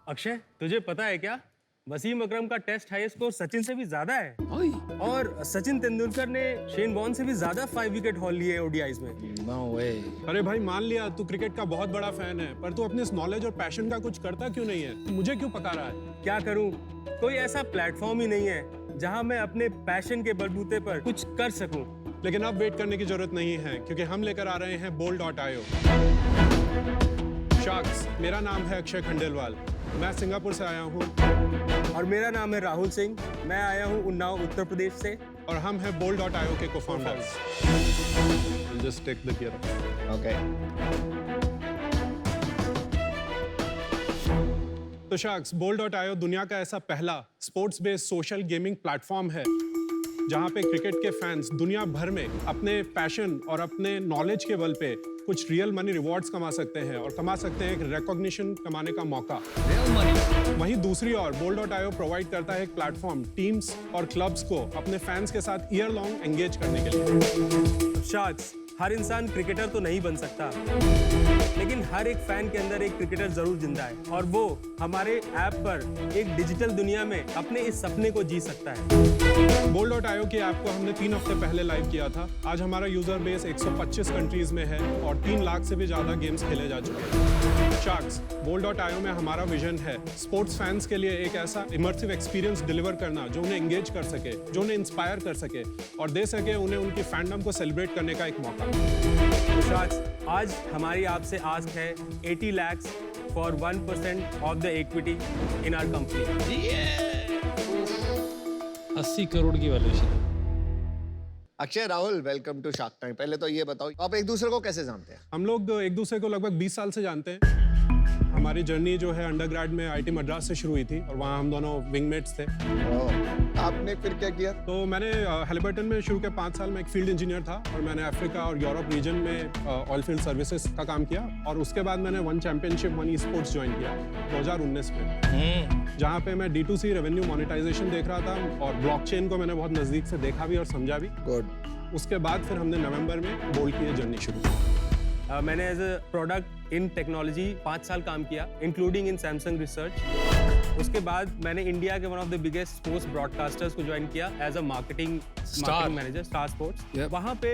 अक्षय, तुझे पता है क्या, वसीम अकरम का टेस्ट हाई स्कोर सचिन से भी ज्यादा है। और सचिन तेंदुलकर ने शेन वॉर्न से भी ज्यादा 5 विकेट हॉल लिए ओडीआईज में। No way. अरे भाई मान लिया तू क्रिकेट का बहुत बड़ा फैन है, पर तू अपने इस नॉलेज और पैशन का कुछ करता क्यों नहीं है? मुझे क्यों पका रहा है? क्या करूं, कोई ऐसा प्लेटफॉर्म ही नहीं है जहां मैं अपने पैशन के बलबूते पर कुछ कर सकूं। लेकिन अब वेट करने की जरूरत नहीं है, क्योंकि हम लेकर आ रहे हैं bold.io। शार्क्स, मेरा नाम है अक्षय खंडेलवाल, मैं सिंगापुर से आया हूँ और मेरा नाम है राहुल सिंह, मैं आया हूँ उन्नाव उत्तर प्रदेश से। और हम हैं bold.io के co-founders. Just take the gear off. Okay. तो शार्क्स, bold.io दुनिया का ऐसा पहला sports based social gaming platform है जहां पे क्रिकेट के फैंस दुनिया भर में अपने पैशन और अपने नॉलेज के बल पे कुछ रियल मनी रिवॉर्ड्स कमा सकते हैं और कमा सकते हैं एक रिकॉग्निशन कमाने का मौका। Real money. वहीं दूसरी ओर bold.io प्रोवाइड करता है एक प्लेटफॉर्म टीम्स और क्लब्स को अपने फैंस के साथ ईयर लॉन्ग एंगेज करने के लिए। शार्क्स, हर इंसान क्रिकेटर तो नहीं बन सकता, लेकिन हर एक फैन के अंदर एक क्रिकेटर जरूर जिंदा है और वो हमारे ऐप पर एक डिजिटल दुनिया में अपने इस सपने को जी सकता है। bold.io की ऐप को हमने 3 हफ्ते पहले लाइव किया था। आज हमारा यूजर बेस 125 कंट्रीज में है और 3 लाख से भी ज्यादा गेम्स खेले जा चुके हैं। शार्क्स, bold.io में हमारा विजन है स्पोर्ट्स फैंस के लिए एक ऐसा इमर्सिव एक्सपीरियंस डिलीवर करना जो उन्हें एंगेज कर सके, जो उन्हें इंस्पायर कर सके और दे सके उन्हें उनकी फैंडम को सेलिब्रेट करने का एक मौका। तो शार्क्स, आज हमारी आपसे आस्क है 80 lakhs for 1% of the equity in our company. 80 crore की valuation. Akshay, Rahul, welcome to shark time. पहले तो ये बताओ, आप एक दूसरे को कैसे जानते हैं? हम लोग एक दूसरे को लगभग 20 साल से जानते हैं। हमारी जर्नी जो है अंडरग्रेड में आईटी मद्रास से शुरू हुई थी और वहाँ हम दोनों विंगमेट्स थे। आपने फिर क्या किया? तो मैंने हैलिबर्टन में शुरू के 5 साल में एक फील्ड इंजीनियर था और मैंने अफ्रीका और यूरोप रीजन में ऑयल फील्ड सर्विसेज का काम किया और उसके बाद मैंने one championship one e sports join किया 2019 में, जहाँ पे मैं D2C रेवेन्यू मोनेटाइजेशन देख रहा था और ब्लॉकचेन को मैंने बहुत नजदीक से देखा भी और समझा भी। गुड। उसके बाद फिर हमने नवंबर में बोल्ड की ये जर्नी शुरू की। मैंने as a product in technology 5 साल काम किया, इंक्लूडिंग इन सैमसंग रिसर्च। उसके बाद मैंने इंडिया के one of the biggest sports broadcasters को ज्वाइन किया as a marketing manager, Star Sports. वहाँ पे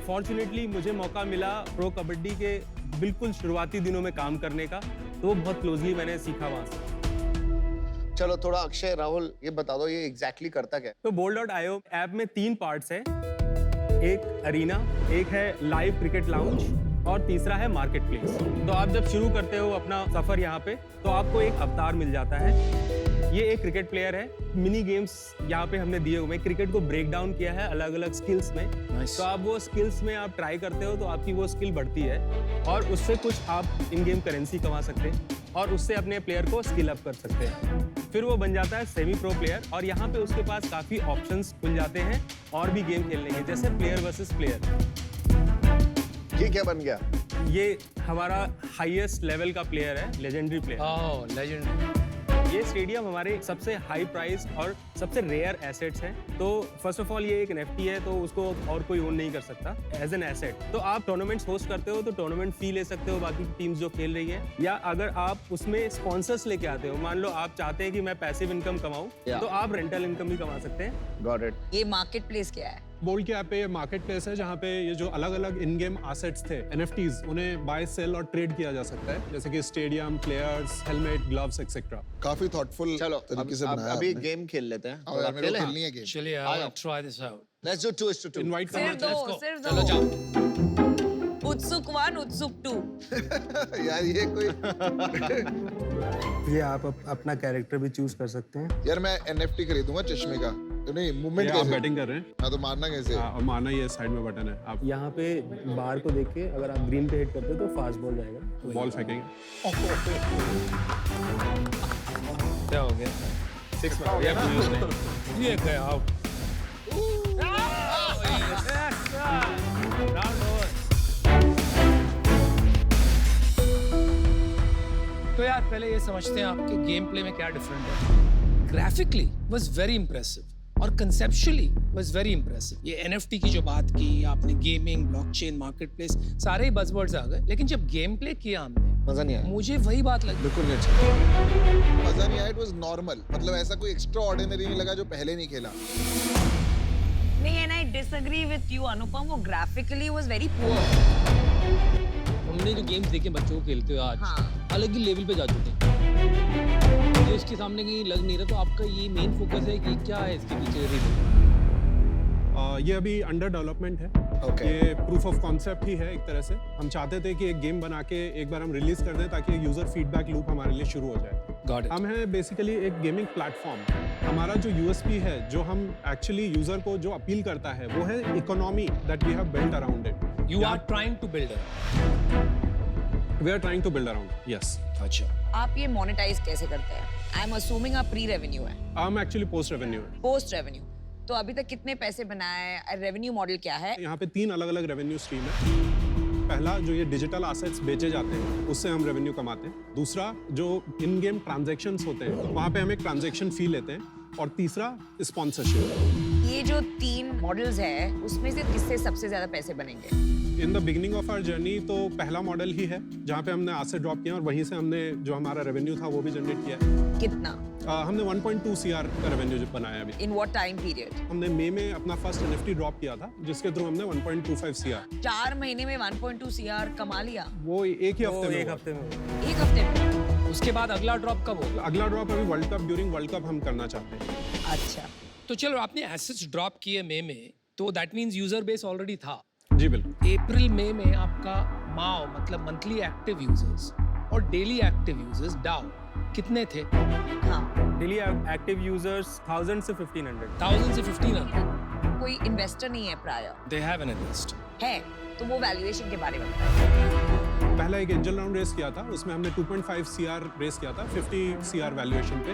फॉर्चुनेटली मुझे मौका मिला प्रो कबड्डी के बिल्कुल शुरुआती दिनों में काम करने का, तो वो बहुत क्लोजली मैंने सीखा वहाँ से। चलो थोड़ा अक्षय, राहुल, ये बता दो ये एग्जैक्टली करता क्या है? तो bold.io ऐप में 3 पार्ट्स हैं, एक अरीना, एक है लाइव क्रिकेट लाउंज और तीसरा है मार्केट प्लेस। तो आप जब शुरू करते हो अपना सफर यहाँ पे, तो आपको एक अवतार मिल जाता है। ये एक क्रिकेट प्लेयर है, मिनी गेम्स यहाँ पे हमने दिए हुए, क्रिकेट को ब्रेक डाउन किया है अलग अलग स्किल्स में। Nice. तो आप वो स्किल्स में आप ट्राई करते हो तो आपकी वो स्किल बढ़ती है और उससे कुछ आप इन गेम करेंसी कमा सकते हैं और उससे अपने प्लेयर को स्किल अप कर सकते हैं। फिर वो बन जाता है सेमी प्रो प्लेयर और यहाँ पे उसके पास काफी ऑप्शंस खुल जाते हैं और भी गेम खेलने के, जैसे प्लेयर वर्सेस प्लेयर। ये क्या बन गया? ये हमारा हाईएस्ट लेवल का प्लेयर है, लेजेंडरी प्लेयर। Oh, legend. ये स्टेडियम हमारे सबसे हाई प्राइस और सबसे रेयर एसेट्स हैं। तो फर्स्ट ऑफ ऑल ये एक NFT है, तो उसको और कोई ओन नहीं कर सकता एज एन एसेट। तो आप टूर्नामेंट्स होस्ट करते हो तो टूर्नामेंट फी ले सकते हो बाकी टीम्स जो खेल रही है, या अगर आप उसमें स्पॉन्सर्स लेके आते हो, मान लो आप चाहते हैं कि मैं पैसिव इनकम कमाऊं, तो आप रेंटल इनकम भी कमा सकते हैं। Got it. ये मार्केट प्लेस क्या है? बोल्ड के ऐप पे ये मार्केट प्लेस है जहाँ पे ये जो अलग अलग इन गेम एसेट्स थे, NFTs, उन्हें बाय सेल और ट्रेड किया जा सकता है, जैसे कि stadium, players, helmet, gloves etcetera. काफी थॉटफुल चलो तरीके से बनाया अभी आपने। गेम खेल लेते हैं। आओ यार, मेरे को खेलनी है गेम। चलिए, I will try this out. Let's do 2:2। Invite सिर्फ करना दो, सिर्फ चलो दो। जाओ। उत्सुक 1, उत्सुक 2। यार ये कोई ये आप अपना कैरेक्टर भी चूज कर सकते हैं। यार मैं NFT खरीदूंगा चश्मे का। तो नहीं मूवमेंट आप कैसे? बैटिंग कर रहे हैं। हाँ तो मारना कैसे? हाँ, और मारना ये साइड में बटन है, आप यहाँ पे बार को देख के अगर आप ग्रीन पे हिट करते हो तो फास्ट बॉल जाएगा। बॉल फेंकेंगे। क्या हो गया? 6 में। ये गया आउट। तो यार पहले ये समझते हैं आपके गेम प्ले में क्या डिफरेंट है। ग्राफिकली वाज वेरी इंप्रेसिव और कंसेप्चुअली वाज वेरी इंप्रेसिव। ये NFT की जो बात की आपने, गेमिंग, ब्लॉकचेन, मार्केटप्लेस, सारे ही बज़वर्ड्स आ गए, लेकिन जब गेम प्ले किया हमने मजा नहीं आया मुझे वही बात लगी। बिल्कुल नहीं अच्छा मजा नहीं आया, इट वाज नॉर्मल, मतलब ऐसा कोई एक्स्ट्रा ऑर्डिनरी नहीं लगा जो पहले नहीं खेला। नहीं, and I disagree with you, अनुपम. वो graphically was very poor. हमने जो गेम्स देखे बच्चों को खेलते हुए आज हाँ. अलग ही लेवल पे जा चुके हैं। ये उसके सामने कहीं लग नहीं रहा, तो आपका ये मेन फोकस है कि क्या है इसके पीछे रीजन? ये अभी अंडर डेवलपमेंट है Okay. ये प्रूफ ऑफ कॉन्सेप्ट ही है एक तरह से। हम चाहते थे कि एक गेम बना के एक बार हम रिलीज कर दें ताकि एक यूजर फीडबैक लूप हमारे लिए शुरू हो जाए। Got it. हम हैं बेसिकली एक गेमिंग प्लेटफॉर्म। हमारा जो यूएसपी है, जो हम एक्चुअली यूजर को जो अपील करता है, वो है economy that we have built around it. You are trying to build it. We are trying to build around, yes. अच्छा। आप ये मोनेटाइज कैसे करते हैं? आई एम असूमिंग आप प्री रेवेन्यू है, हम एक्चुअली पोस्ट रेवेन्यू है। Post revenue. तो अभी तक कितने पैसे बनाए? रेवेन्यू मॉडल क्या है? यहाँ पे 3 अलग अलग रेवेन्यू स्ट्रीम है। पहला जो ये डिजिटल एसेट्स बेचे जाते हैं, उससे हम रेवेन्यू कमाते हैं। दूसरा जो इन गेम ट्रांजैक्शंस होते हैं, वहाँ पे हम एक ट्रांजैक्शन फी लेते हैं। और तीसरा स्पॉन्सरशिप। ये जो 3 मॉडल्स है, उसमें से किससे सबसे ज्यादा पैसे बनेंगे? In the beginning of our journey तो पहला मॉडल ही है जहाँ पे हमने एसेट ड्रॉप किया और वहीं से हमने जो हमारा रेवेन्यू था वो भी जनरेट किया है। कितना? हमने 1.2 CR का रेवेन्यू जो बनाया अभी। In what time period? हमने मई में अपना फर्स्ट NFT ड्रॉप किया था, जिसके थ्रू हमने 1.25 CR 4 महीने में 1.2 CR कमा लिया? वो एक ही हफ्ते में एक हुआ। हफ्ते में एक हफ्ते में? उसके बाद अगला ड्रॉप कब होगा? अगला ड्रॉप अभी world cup, during world cup हम करना चाहते हैं। अच्छा. तो चलो, आपने एसेट्स ड्रॉप किए मई में, तो that means user base already था। जी बिल्कुल। अप्रैल मई में आपका माओ मतलब मंथली एक्टिव यूजर्स और डेली एक्टिव यूजर्स डाउ कितने थे? हाँ. डेली एक्टिव यूजर्स 1000 से 1500। 1000 से 1500। कोई इन्वेस्टर नहीं है prior? They have an invest है, तो वो वैल्यूएशन के बारे में बताइए. पहला एक एंजल राउंड रेस किया था, उसमें हमने 2.5 CR रेस किया था 50 CR वैल्यूएशन पे।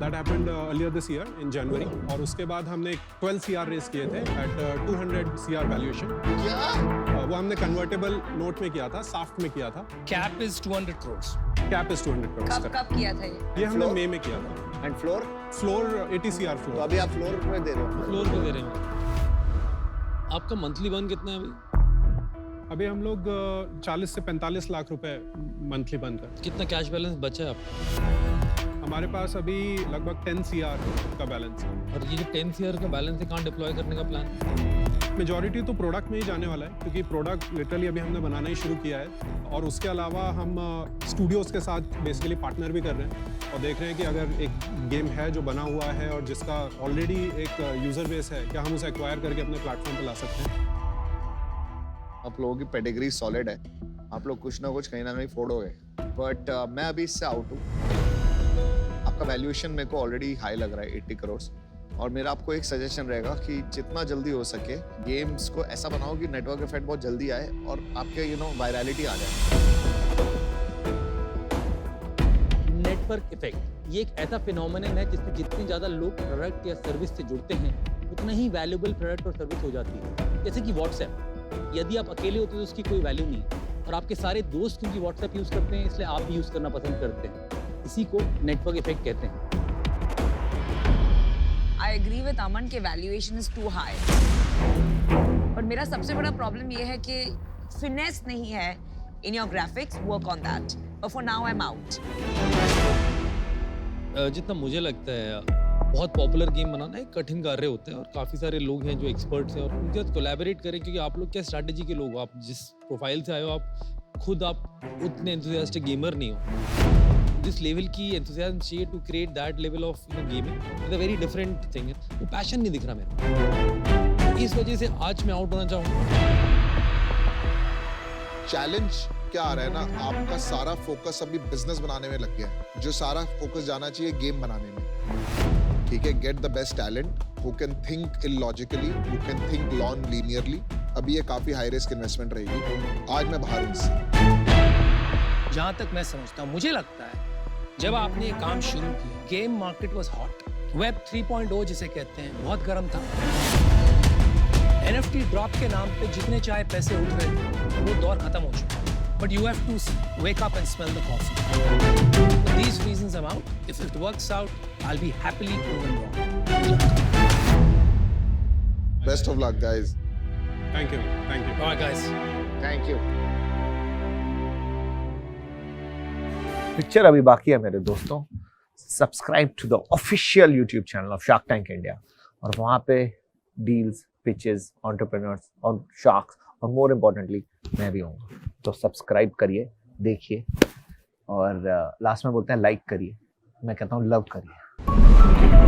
That happened earlier this year in January. और उसके बाद हमने 12 CR रेस किए थे एट 200 CR वैल्यूएशन। वो हमने कन्वर्टेबल नोट में किया था, साफ्ट में किया था। Cap is 200 crore. Cap is 200 कब करोड़। किया था ये? ये हमने Floor? मई में किया था। And floor? फ्लोर 80 CR तो फ्लोर। अभी आप फ्लोर में दे रहे हो? फ्लोर पे दे रहे हैं। आपका मंथली बर्न कितना है अभी? अभी हम लोग 40 से 45 लाख रुपए मंथली बन कर। कितना कैश बैलेंस बचा है आपका? हमारे पास अभी लगभग 10 CR का बैलेंस है। और ये जो 10 CR का बैलेंस है, कहाँ डिप्लॉय करने का प्लान? मेजॉरिटी तो प्रोडक्ट में ही जाने वाला है, क्योंकि प्रोडक्ट लिटरली अभी हमने बनाना ही शुरू किया है। और उसके अलावा हम स्टूडियोज़ के साथ बेसिकली पार्टनर भी कर रहे हैं और देख रहे हैं कि अगर एक गेम है जो बना हुआ है और जिसका ऑलरेडी एक यूज़र बेस है, क्या हम उसे एक्वायर करके अपने प्लेटफॉर्म पर ला सकते हैं। आप लोगों की पेडिग्री सॉलिड है, आप लोग कुछ ना कुछ कहीं ना कहीं फोड़ोगे। बट मैं अभी इससे आउट हूँ। आपका वैल्यूएशन मेरे को ऑलरेडी हाई लग रहा है 80 करोड़। और मेरा आपको एक सजेशन रहेगा कि जितना जल्दी हो सके गेम्स को ऐसा बनाओ कि नेटवर्क इफेक्ट बहुत जल्दी आए और आपके वायरलिटी आ जाए। नेटवर्क इफेक्ट ये एक ऐसा फिनोमेनन है जिसमें जितने ज़्यादा लोग प्रोडक्ट या सर्विस से जुड़ते हैं, उतना ही वैल्यूएबल प्रोडक्ट और सर्विस हो जाती है। जैसे कि व्हाट्सएप, यदि आप अकेले होते तो उसकी कोई वैल्यू नहीं, और आपके सारे दोस्त क्योंकि व्हाट्सएप यूज़ करते हैं, इसलिए आप भी यूज़ करना पसंद करते हैं। इसी को नेटवर्क इफेक्ट कहते हैं। I agree with अमन के वैल्यूएशन इज टू हाई। पर मेरा सबसे बड़ा प्रॉब्लम ये है कि फिनेस नहीं है in your graphics. Work on that. But for now I'm out. जितना मुझे लगता है, बहुत पॉपुलर गेम बनाना एक कठिन कार्य होता है और काफ़ी सारे लोग हैं जो एक्सपर्ट्स हैं और उनके साथ कोलैबोरेट करें, क्योंकि आप लोग क्या स्ट्रैटेजी के लोग हो, आप जिस प्रोफाइल से आए हो, आप खुद आप उतने एंथुसियास्टिक गेमर नहीं हो। जिस लेवल की एंथुसियाज्म चाहिए to create that level of gaming is a very different thing है। वो पैशन नहीं दिख रहा मेरा, इस वजह से आज मैं आउट होना चाहूँगा। चैलेंज क्या आ रहा है ना, आपका सारा फोकस अभी बिजनेस बनाने में लग गया है, जो सारा फोकस जाना चाहिए गेम बनाने में। ठीक है, get the best talent who can think illogically, who can think non linearly. अभी ये काफी हाई रिस्क इन्वेस्टमेंट रहेगी। आज मैं बाहर हूं इससे। जहां तक मैं समझता हूं, मुझे लगता है जब आपने ये काम शुरू किया, game market was hot, web 3.0 जिसे कहते हैं, बहुत गर्म था। NFT ड्रॉप के नाम पे जितने चाहे पैसे उठ रहे थे, वो दौर खत्म हो चुका है। But you have to wake up and smell the coffee. For these reasons I'm out. If it works out, I'll be happily proven wrong. Best of luck, guys. Thank you. All right, guys. Thank you. Picture अभी बाकी है मेरे दोस्तों. Subscribe to the official YouTube channel of Shark Tank India और वहाँ पे deals, pitches, entrepreneurs और sharks और मोर इम्पोर्टेंटली मैं भी हूँ. तो सब्सक्राइब करिए, देखिए और लास्ट में बोलते हैं लाइक करिए. मैं कहता हूँ लव करिए.